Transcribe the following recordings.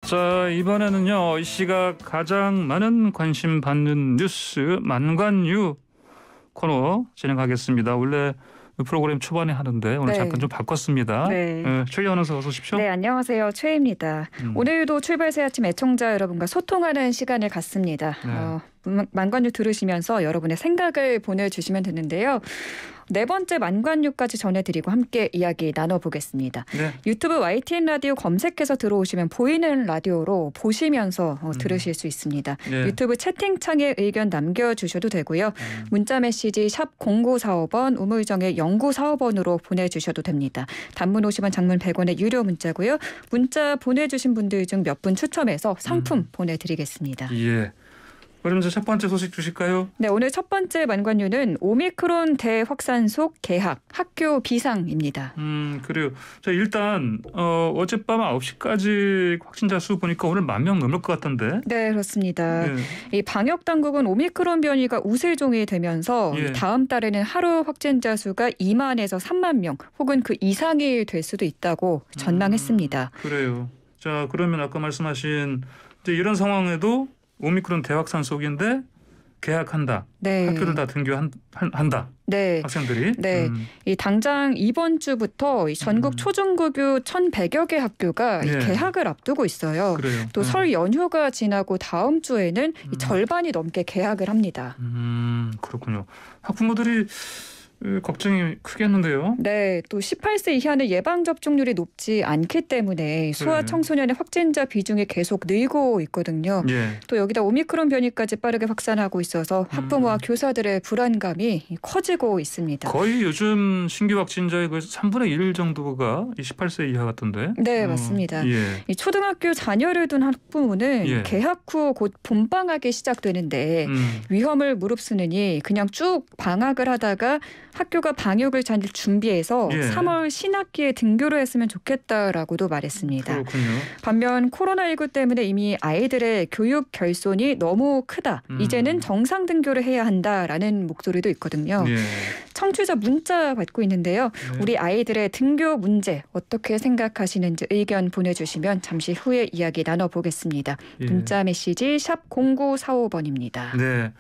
자, 이번에는요, 이 시각 가장 많은 관심 받는 뉴스 만관유 코너 진행하겠습니다. 원래 프로그램 초반에 하는데 오늘 잠깐 좀 바꿨습니다. 최희 아나운서 어서 오십시오. 네, 안녕하세요. 최희입니다. 오늘도 출발새 아침 애청자 여러분과 소통하는 시간을 갖습니다. 만관유 들으시면서 여러분의 생각을 보내주시면 되는데요. 네 번째 만관유까지 전해드리고 함께 이야기 나눠보겠습니다. 유튜브 YTN 라디오 검색해서 들어오시면 보이는 라디오로 보시면서 들으실 수 있습니다. 유튜브 채팅창에 의견 남겨주셔도 되고요. 문자 메시지 샵 0945번 우물정의 0945번으로 보내주셔도 됩니다. 단문 50원, 장문 100원의 유료 문자고요. 문자 보내주신 분들 중 몇 분 추첨해서 상품 보내드리겠습니다. 예. 그럼 이제 첫 번째 소식 주실까요? 네, 오늘 첫 번째 만관유는 오미크론 대확산속 개학, 학교 비상입니다. 그래요. 자, 일단 어젯밤 9시까지 확진자 수 보니까 오늘 10,000명 넘을 것 같던데. 네, 그렇습니다. 이 방역 당국은 오미크론 변이가 우세종이 되면서 다음 달에는 하루 확진자 수가 20,000에서 30,000명 혹은 그 이상이 될 수도 있다고 전망했습니다. 그래요. 자, 그러면 아까 말씀하신 이제 이런 상황에도 오미크론 대확산 속인데 개학한다. 학교를 다 등교한다. 학생들이. 이 당장 이번 주부터 이 전국 초중고교 1,100여 개 학교가 이 개학을 앞두고 있어요. 그래요. 또 설 연휴가 지나고 다음 주에는 이 절반이 넘게 개학을 합니다. 그렇군요. 학부모들이 걱정이 크겠는데요. 네, 또 18세 이하는 예방 접종률이 높지 않기 때문에 소아 청소년의 확진자 비중이 계속 늘고 있거든요. 또 여기다 오미크론 변이까지 빠르게 확산하고 있어서 학부모와 교사들의 불안감이 커지고 있습니다. 거의 요즘 신규 확진자의 3분의 1 정도가 18세 이하 같던데. 네, 맞습니다. 이 초등학교 자녀를 둔 학부모는 개학 후 곧 봄방학이 시작되는데 위험을 무릅쓰느니 그냥 쭉 방학을 하다가 학교가 방역을 잘 준비해서 3월 신학기에 등교를 했으면 좋겠다라고도 말했습니다. 그렇군요. 반면 코로나19 때문에 이미 아이들의 교육 결손이 너무 크다. 이제는 정상 등교를 해야 한다라는 목소리도 있거든요. 청취자 문자 받고 있는데요. 우리 아이들의 등교 문제 어떻게 생각하시는지 의견 보내주시면 잠시 후에 이야기 나눠보겠습니다. 문자 메시지 샵 0945번입니다. 네.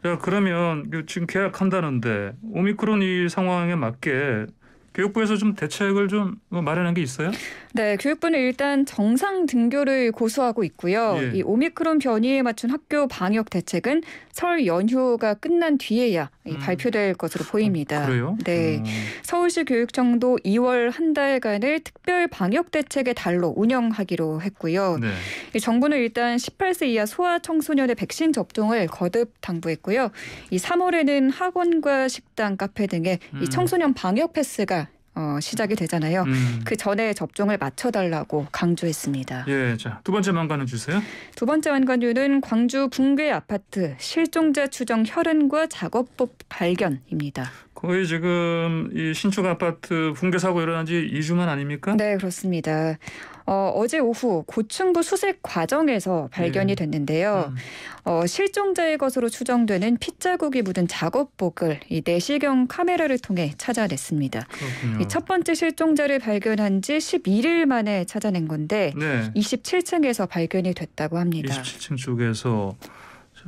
자, 그러면 지금 개학한다는데 오미크론 이 상황에 맞게 교육부에서 좀 대책을 좀 마련한 게 있어요? 네, 교육부는 일단 정상 등교를 고수하고 있고요. 이 오미크론 변이에 맞춘 학교 방역 대책은 설 연휴가 끝난 뒤에야 발표될 것으로 보입니다. 그래요? 네, 서울시 교육청도 2월 한 달간을 특별 방역 대책의 달로 운영하기로 했고요. 이 정부는 일단 18세 이하 소아 청소년의 백신 접종을 거듭 당부했고요. 이 3월에는 학원과 식당, 카페 등의 이 청소년 방역 패스가 시작이 되잖아요. 그 전에 접종을 맞춰달라고 강조했습니다. 자, 두 번째 만관유 주세요. 두 번째 만관유는 광주 붕괴 아파트 실종자 추정 혈흔과 작업복 발견입니다. 거의 지금 이 신축 아파트 붕괴 사고 일어난 지 2주만 아닙니까? 네, 그렇습니다. 어제 오후 고층부 수색 과정에서 발견이 됐는데요. 실종자의 것으로 추정되는 핏자국이 묻은 작업복을 이 내시경 카메라를 통해 찾아냈습니다. 이 첫 번째 실종자를 발견한 지 11일 만에 찾아낸 건데 27층에서 발견이 됐다고 합니다. 27층 쪽에서.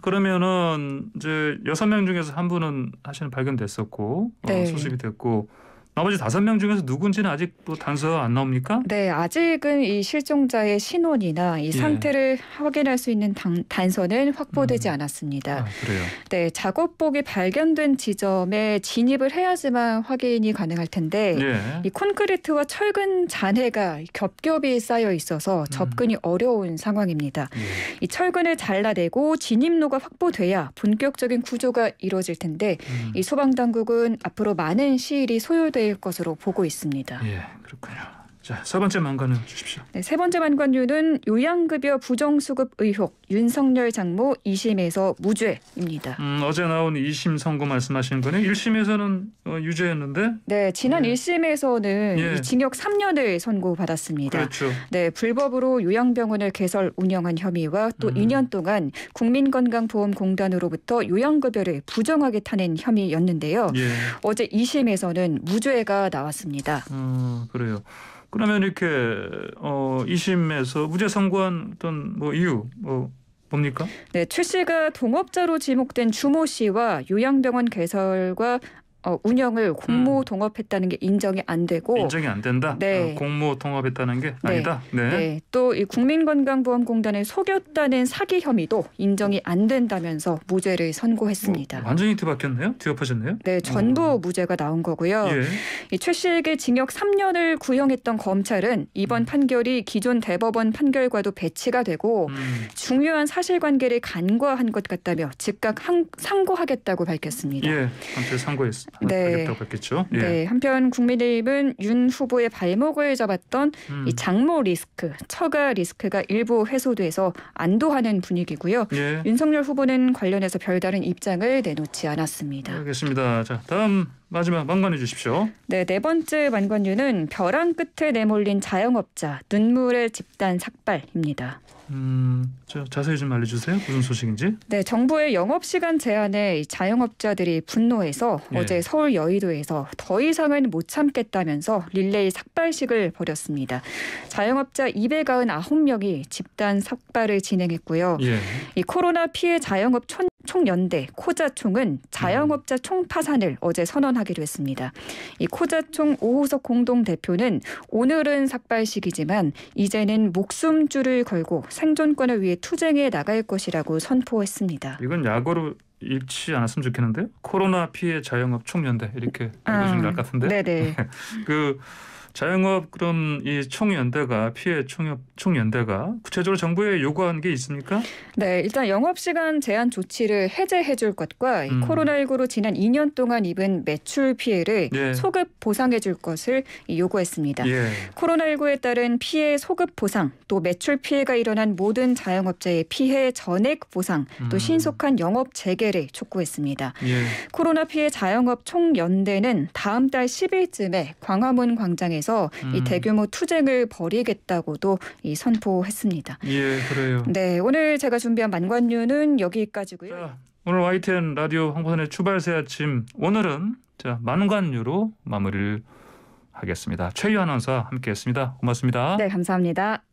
그러면은 이제 6명 중에서 한 분은 사실은 발견됐었고 수습이 됐고 나머지 5명 중에서 누군지는 아직 또 단서가 안 나옵니까? 네, 아직은 이 실종자의 신원이나 이 상태를 확인할 수 있는 단서는 확보되지 않았습니다. 그래요? 네, 작업복이 발견된 지점에 진입을 해야지만 확인이 가능할 텐데 이 콘크리트와 철근 잔해가 겹겹이 쌓여 있어서 접근이 어려운 상황입니다. 이 철근을 잘라내고 진입로가 확보돼야 본격적인 구조가 이루어질 텐데 이 소방당국은 앞으로 많은 시일이 소요될 것으로 보고 있습니다. 그렇군요. 자, 세 번째 만관유 주십시오. 네, 세 번째 만관유는 요양급여 부정수급 의혹 윤석열 장모 2심에서 무죄입니다. 어제 나온 2심 선고 말씀하시는 거네요. 1심에서는 유죄였는데. 네, 지난 1심에서는 징역 3년을 선고받았습니다. 그렇죠. 네, 불법으로 요양병원을 개설 운영한 혐의와 또 2년 동안 국민건강보험공단으로부터 요양급여를 부정하게 타낸 혐의였는데요. 어제 2심에서는 무죄가 나왔습니다. 그래요. 그러면 이렇게 2심에서 무죄 선고한 어떤 뭐 이유 뭡니까? 네, 최 씨가 동업자로 지목된 주모 씨와 요양병원 개설과 운영을 공모 동업했다는 게 인정이 안 되고 인정이 안 된다. 네. 공모 동업했다는 게 아니다. 네. 네. 또 이 국민건강보험공단을 속였다는 사기 혐의도 인정이 안 된다면서 무죄를 선고했습니다. 완전히 뒤바뀌었네요. 뒤엎어졌네요. 네, 전부 무죄가 나온 거고요. 예. 이 최 씨에게 징역 3년을 구형했던 검찰은 이번 판결이 기존 대법원 판결과도 배치가 되고 중요한 사실관계를 간과한 것 같다며 즉각 상고하겠다고 밝혔습니다. 예, 한테 상고했습니다. 네. 하겠다고 했겠죠. 예. 네, 한편 국민의힘은 윤 후보의 발목을 잡았던 이 장모 리스크, 처가 리스크가 일부 해소돼서 안도하는 분위기고요. 예. 윤석열 후보는 관련해서 별다른 입장을 내놓지 않았습니다. 알겠습니다. 자, 다음 마지막 만관해 주십시오. 네, 네 번째 만관유는 벼랑 끝에 내몰린 자영업자 눈물의 집단 삭발입니다. 자세히 좀 알려주세요. 무슨 소식인지. 네, 정부의 영업시간 제한에 자영업자들이 분노해서 예. 어제 서울 여의도에서 더 이상은 못 참겠다면서 릴레이 삭발식을 벌였습니다. 자영업자 299명이 집단 삭발을 진행했고요. 예. 이 코로나 피해 자영업 총연대 코자총은 자영업자 총파산을 어제 선언하기로 했습니다. 이 코자총 오호석 공동대표는 오늘은 삭발식이지만 이제는 목숨줄을 걸고 생존권을 위해 투쟁해 나갈 것이라고 선포했습니다. 이건 약어로 읽지 않았으면 좋겠는데요. 코로나 피해 자영업 총연대 이렇게 읽으시면 될 것 같은데. 네네. 그 자영업 그럼 이 총연대가 피해 총연대가 구체적으로 정부에 요구한 게 있습니까? 네, 일단 영업시간 제한 조치를 해제해 줄 것과 이 코로나19로 지난 2년 동안 입은 매출 피해를 예. 소급 보상해 줄 것을 요구했습니다. 예. 코로나19에 따른 피해 소급 보상, 또 매출 피해가 일어난 모든 자영업자의 피해 전액 보상, 또 신속한 영업 재개를 촉구했습니다. 예. 코로나 피해 자영업 총연대는 다음 달 10일쯤에 광화문 광장에서 이 대규모 투쟁을 벌이겠다고도 선포했습니다. 예, 그래요. 네, 오늘 제가 준비한 만관유는 여기까지고요. 자, 오늘 YTN 라디오 황보선의 출발새 아침 오늘은 만관유로 마무리를 하겠습니다. 최유 아나운서와 함께했습니다. 고맙습니다. 네, 감사합니다.